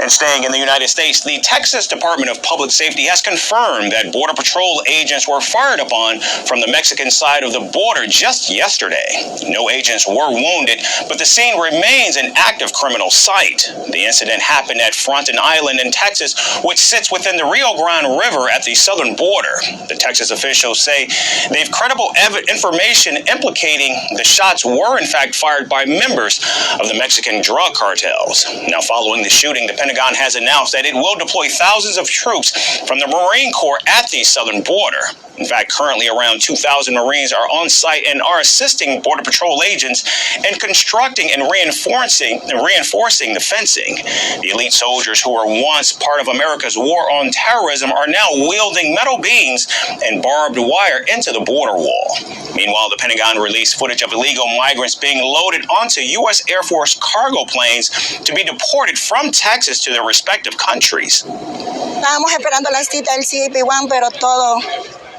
And staying in the United States, the Texas Department of Public Safety has confirmed that Border Patrol agents were fired upon from the Mexican side of the border just yesterday. No agents were wounded, but the scene remains an active criminal site. The incident happened at Fronten Island in Texas, which sits within the Rio Grande River at the southern border. The Texas officials say they've credible information implicating the shots were in fact fired by members of the Mexican drug cartels. Now, following the shooting, the Pentagon has announced that it will deploy thousands of troops from the Marine Corps at the southern border. In fact, currently around 2,000 Marines are on site and are assisting Border Patrol agents in constructing and reinforcing the fencing. The elite soldiers who were once part of America's war on terrorism are now wielding metal beams and barbed wire into the border wall. Meanwhile, the Pentagon released footage of illegal migrants being loaded onto U.S. Air Force cargo planes to be deported from Texas to their respective countries.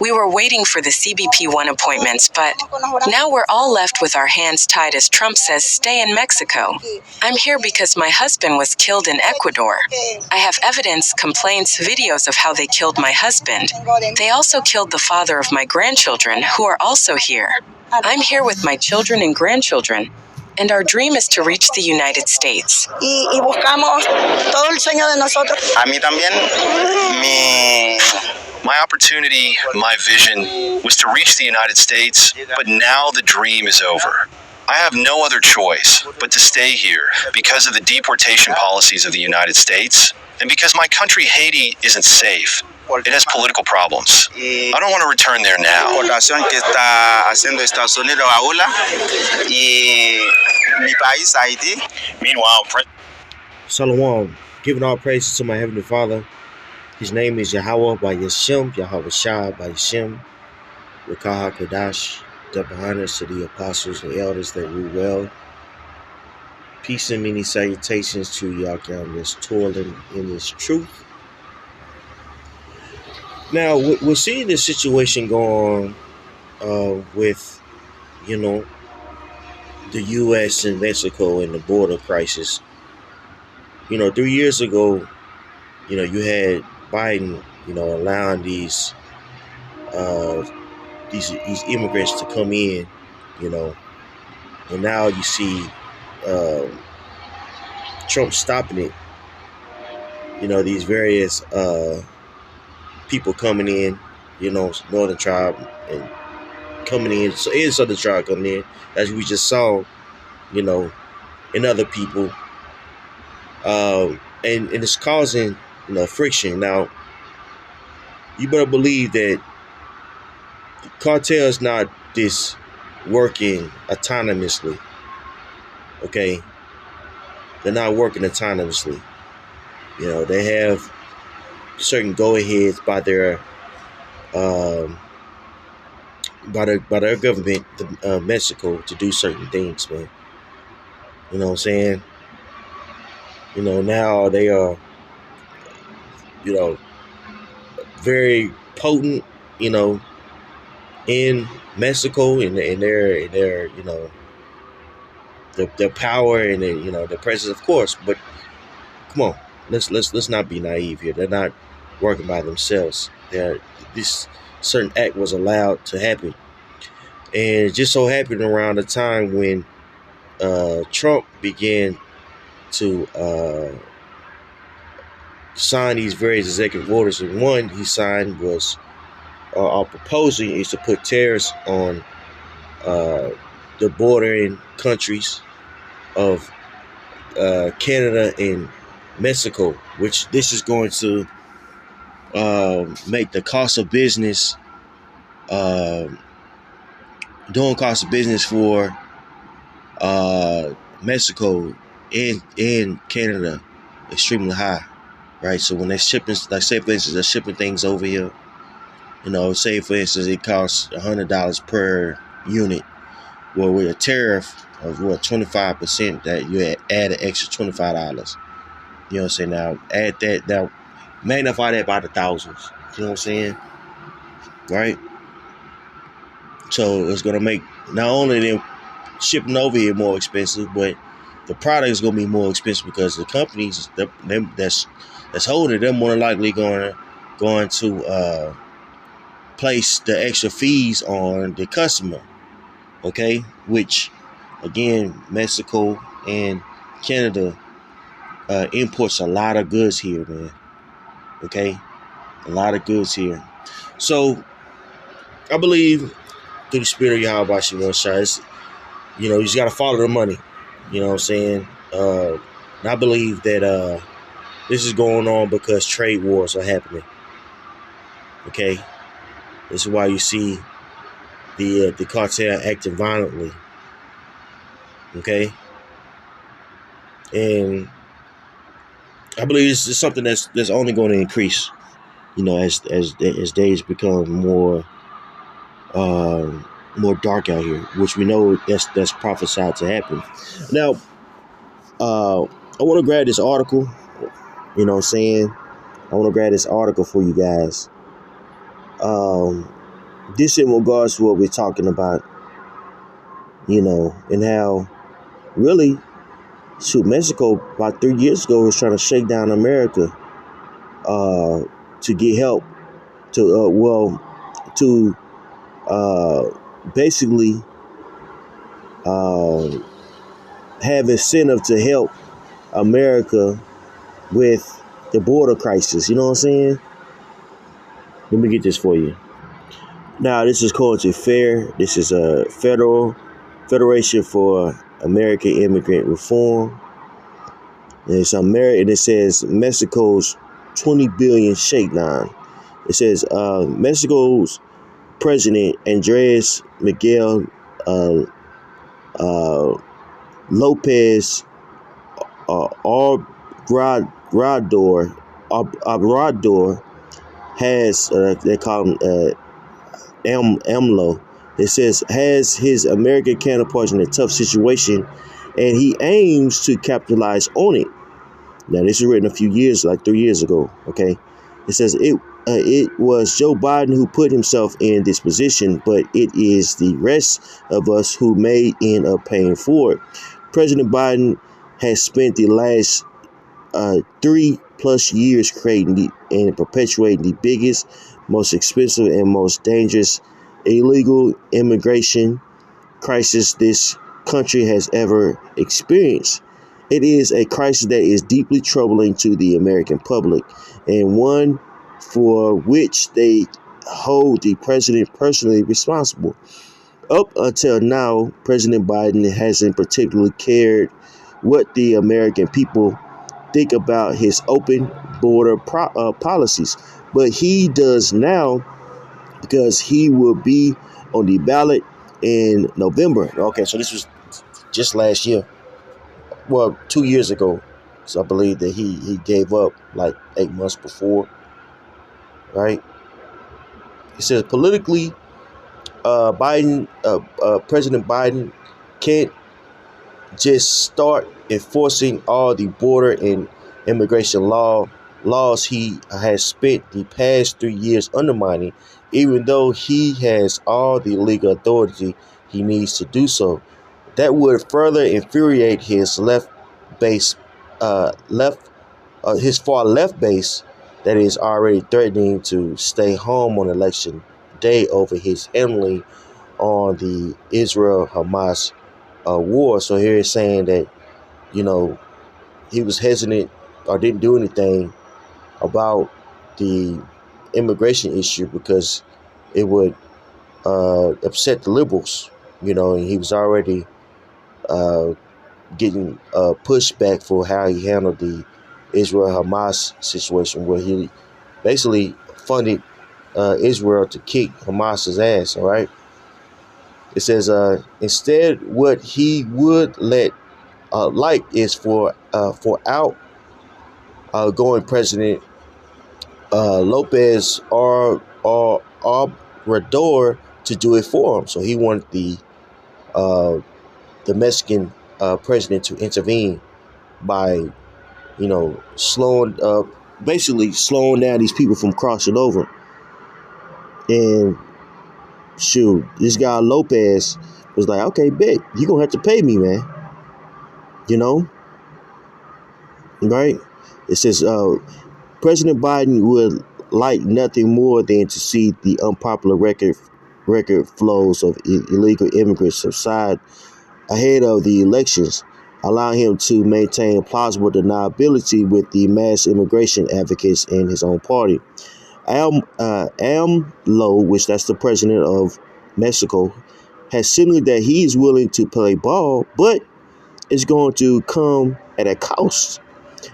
We were waiting for the CBP-1 appointments, but now we're all left with our hands tied as Trump says stay in Mexico. I'm here because my husband was killed in Ecuador. I have evidence, complaints, videos of how they killed my husband. They also killed the father of my grandchildren, who are also here. I'm here with my children and grandchildren, and our dream is to reach the United States. A mí también, My opportunity, my vision, was to reach the United States, but now the dream is over. I have no other choice but to stay here because of the deportation policies of the United States and because my country, Haiti, isn't safe. It has political problems. I don't want to return there now. que está haciendo Estados Unidos ahora y mi país, Haití. Meanwhile, Shalom, giving all praises to my Heavenly Father. His name is Yahweh by Yashem, Yahweh Shah by Yashem, Rakaha Kodash, double honors to the apostles and elders that rule well. Peace and many salutations to y'all that's toiling in this truth. Now, we're seeing this situation go on with, the U.S. and Mexico and the border crisis. 3 years ago, you had Biden, allowing these immigrants to come in, and now you see Trump stopping it. These various people coming in, Northern Tribe and coming in, so is Southern Tribe coming in, as we just saw, and other people, and it's causing friction. Now, you better believe that the cartel is not this working autonomously. Okay, they're not working autonomously. They have certain go-aheads by their government, Mexico, to do certain things, man. You know what I'm saying? Now they are, very potent, in Mexico, and their their power and their presence, of course. But come on, let's not be naive here. They're not working by themselves. This certain act was allowed to happen, and it just so happened around the time when Trump began to sign these various executive orders. And one he signed was our proposal is to put tariffs on the bordering countries of Canada and Mexico, which this is going to make the cost of business, doing cost of business for Mexico and Canada extremely high, right? So when they're shipping, like say for instance, they're shipping things over here, say for instance it costs $100 per unit. Well, with a tariff of 25%, that you add an extra $25. You know what I'm saying? Now add that, now magnify that by the thousands. You know what I'm saying? Right? So it's gonna make not only them shipping over here more expensive, but the product is gonna be more expensive because the companies that's holding it, they're more than likely going to place the extra fees on the customer. Okay, which again, Mexico and Canada imports a lot of goods here, man. Okay, a lot of goods here. So I believe through the spirit of Yahweh Shai, you just got to follow the money. You know what I'm saying? And I believe that this is going on because trade wars are happening. Okay, this is why you see the cartel acting violently. Okay, and I believe this is something that's only going to increase. As days become more dark out here, which we know that's prophesied to happen. Now, I want to grab this article. You know what I'm saying? I want to grab this article for you guys. This in regards to what we're talking about, and how really, Mexico about 3 years ago was trying to shake down America to get help to basically have incentive to help America with the border crisis. You know what I'm saying? Let me get this for you. Now, this is called FAIR. This is a Federation for American Immigrant Reform. And it says Mexico's 20 billion shakedown. It says Mexico's President Andres Miguel Lopez Obrador has they call him AMLO. It says has his American counterparts in a tough situation, and he aims to capitalize on it. Now, this is written a few years, like 3 years ago. Okay, it says it was Joe Biden who put himself in this position, but it is the rest of us who may end up paying for it. President Biden has spent the last 3+ years creating and perpetuating the biggest, most expensive, and most dangerous illegal immigration crisis this country has ever experienced. It is a crisis that is deeply troubling to the American public, and one for which they hold the president personally responsible. Up until now, President Biden hasn't particularly cared what the American people think about his open border policies, but he does now because he will be on the ballot in November. Okay, so this was just last year. Well, 2 years ago. So I believe that he gave up like 8 months before, right? It says politically, President Biden can't just start enforcing all the border and immigration laws he has spent the past 3 years undermining, even though he has all the legal authority he needs to do so. That would further infuriate his his far left base that is already threatening to stay home on election day over his handling on the Israel-Hamas war. So here it's saying that, he was hesitant or didn't do anything about the immigration issue because it would upset the liberals, and he was already getting pushback for how he handled the Israel-Hamas situation, where he basically funded Israel to kick Hamas's ass, all right? It says, instead, what he would like is for outgoing President Lopez Obrador to do it for him. So he wanted the Mexican president to intervene by, basically slowing down these people from crossing over. And shoot, this guy Lopez was like, okay, bet, you're going to have to pay me, man. You know, right? It says President Biden would like nothing more than to see the unpopular record flows of illegal immigrants subside ahead of the elections, allowing him to maintain plausible deniability with the mass immigration advocates in his own party. AMLO, which that's the president of Mexico, has signaled that he is willing to play ball, but it's going to come at a cost.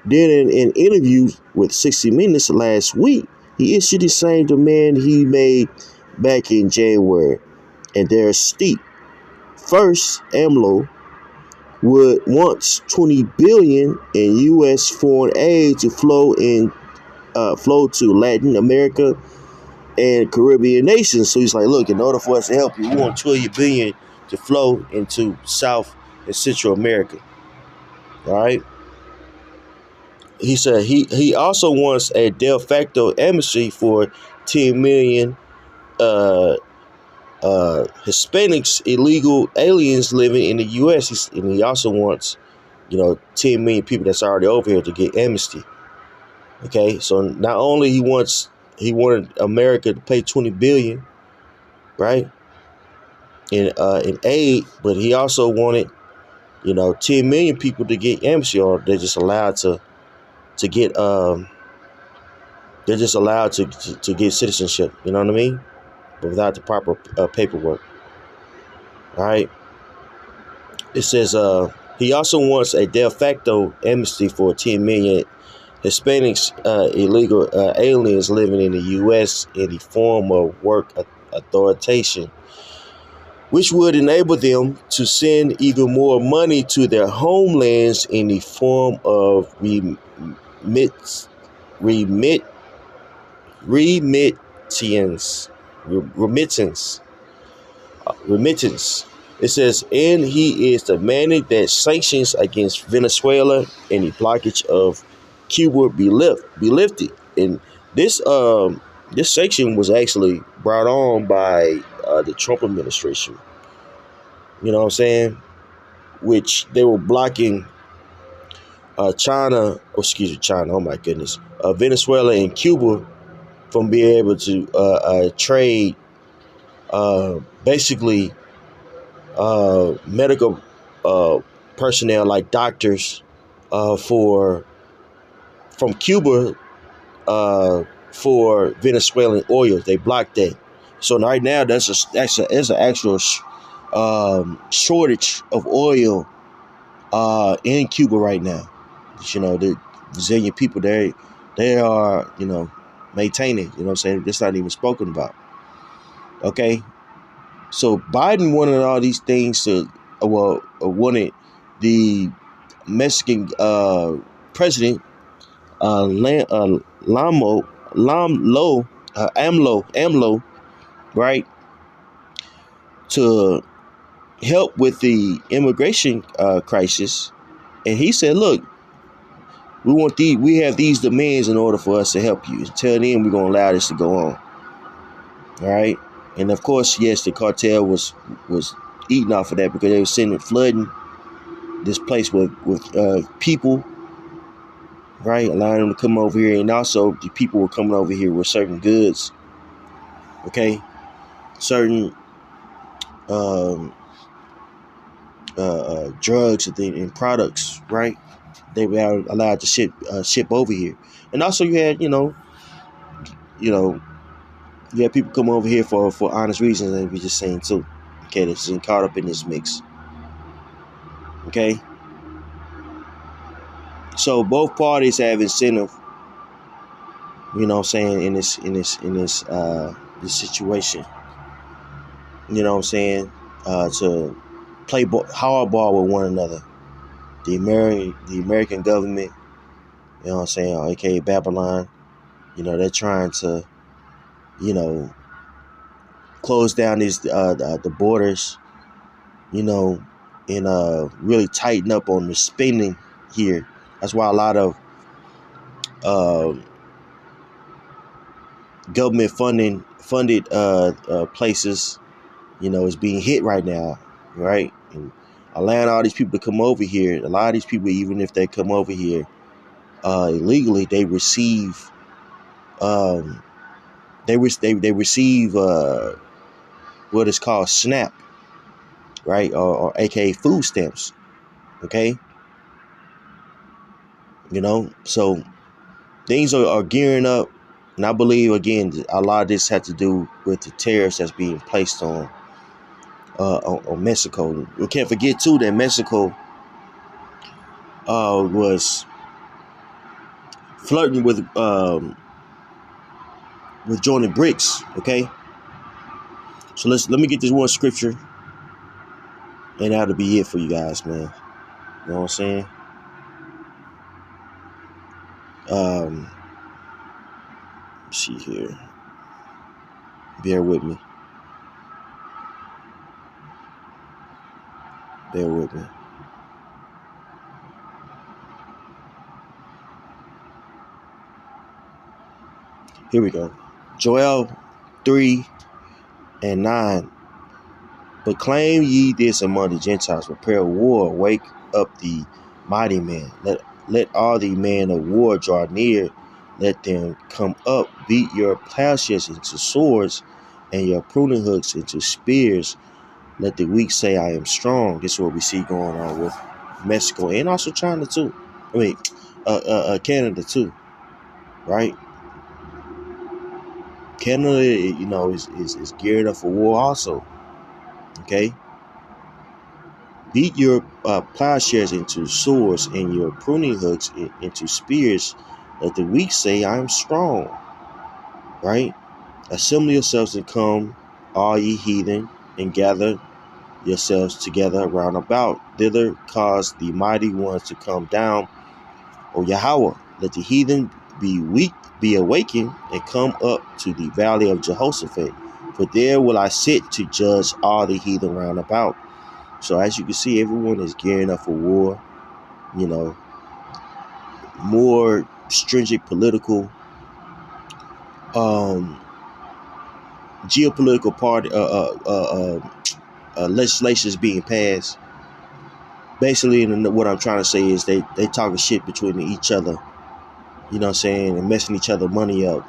Then in an interview with 60 Minutes last week, he issued the same demand he made back in January, and they're steep. First, AMLO would wants $20 billion in U.S. foreign aid to flow to Latin America and Caribbean nations. So he's like, look, in order for us to help you, we want $20 billion to flow into South and Central America. All right. He said he also wants a de facto amnesty for 10 million Hispanics, illegal aliens living in the U.S. And he also wants, 10 million people that's already over here to get amnesty. Okay, so not only he wanted America to pay $20 billion, right, in aid, but he also wanted, 10 million people to get amnesty, or they're just allowed to get they're just allowed to get citizenship. You know what I mean? But without the proper paperwork. All right. It says he also wants a de facto amnesty for 10 million Hispanics, illegal aliens living in the U.S. in the form of work authorization, which would enable them to send even more money to their homelands in the form of remittance. It says, and he is demanding that sanctions against Venezuela and the blockage of Cuba be lifted. And this sanction was actually brought on by the Trump administration. You know what I'm saying? Which they were blocking China. Oh my goodness, Venezuela and Cuba from being able to trade basically medical personnel like doctors from Cuba for Venezuelan oil. They blocked that. So right now there's an actual shortage of oil in Cuba right now. The Brazilian people they are maintaining. You know what I'm saying? That's not even spoken about. Okay. So Biden wanted all these things to, wanted the Mexican president AMLO, right, to help with the immigration crisis, and he said, "Look, we have these demands in order for us to help you. Until then, we're gonna allow this to go on." All right. And of course, yes, the cartel was eating off of that because they were flooding this place with people, right, allowing them to come over here, and also the people were coming over here with certain goods, okay, certain drugs and products, right? They were allowed to ship over here, and also you had you have people come over here for honest reasons, and we're just saying too. Okay, that's caught up in this mix. Okay, so both parties have incentive. You know what I'm saying, in this this situation. You know what I'm saying, to play hardball with one another. The American government. You know what I'm saying, aka Babylon. They're trying to close down these the borders, and really tighten up on the spending here. That's why a lot of government funded places, is being hit right now, right? And allowing all these people to come over here. A lot of these people, even if they come over here illegally, they receive they receive what is called SNAP, right, or aka food stamps. Okay, so things are gearing up, and I believe again a lot of this had to do with the tariffs that's being placed on Mexico. We can't forget too that Mexico was flirting with joining BRICS. Okay, so let me get this one scripture, and that'll be it for you guys, man. You know what I'm saying? Let's see here. Bear with me. Bear with me. Here we go. Joel 3:9. Proclaim ye this among the Gentiles, prepare war, wake up the mighty men. Let all the men of war draw near. Let them come up. Beat your plowshares into swords, and your pruning hooks into spears. Let the weak say, I am strong. This is what we see going on with Mexico and also China too. I mean, Canada too, right? Canada, is geared up for war also. Okay. Beat your plowshares into swords and your pruning hooks into spears. Let the weak say, I am strong. Right? Assemble yourselves and come, all ye heathen, and gather yourselves together round about. Thither cause the mighty ones to come down, O Yahweh. Let the heathen be weak, be awakened, and come up to the valley of Jehoshaphat. For there will I sit to judge all the heathen round about. So as you can see, everyone is gearing up for war. More stringent political, geopolitical party, legislation is being passed. Basically, what I'm trying to say is they talking shit between each other. You know what I'm saying, and messing each other money up.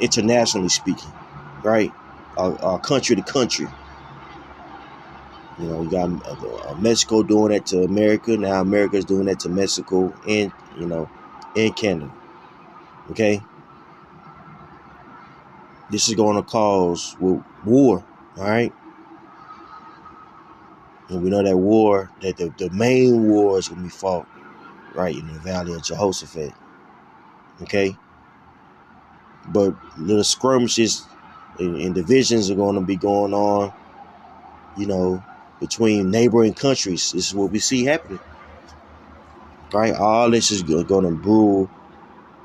Internationally speaking, right? Country to country. You got Mexico doing that to America. Now America's doing that to Mexico and, and Canada. Okay? This is going to cause war. All right? And we know that war, that the main war is going to be fought right in the Valley of Jehoshaphat. Okay? But little skirmishes and divisions are going to be going on, between neighboring countries. This is what we see happening. Right? All this is going to brew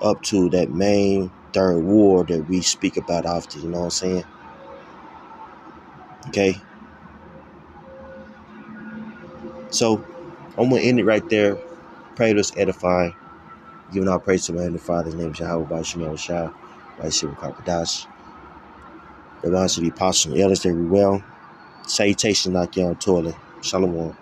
up to that main third war that we speak about often. You know what I'm saying? Okay? So, I'm going to end it right there. Pray to us edifying. Giving all praise to my Heavenly Father's name, Yahweh, by Shemal Shah, by Shimon Karkadash. The ones to the apostles and elders, they be well. Salutation, like you on toilet. Shalom.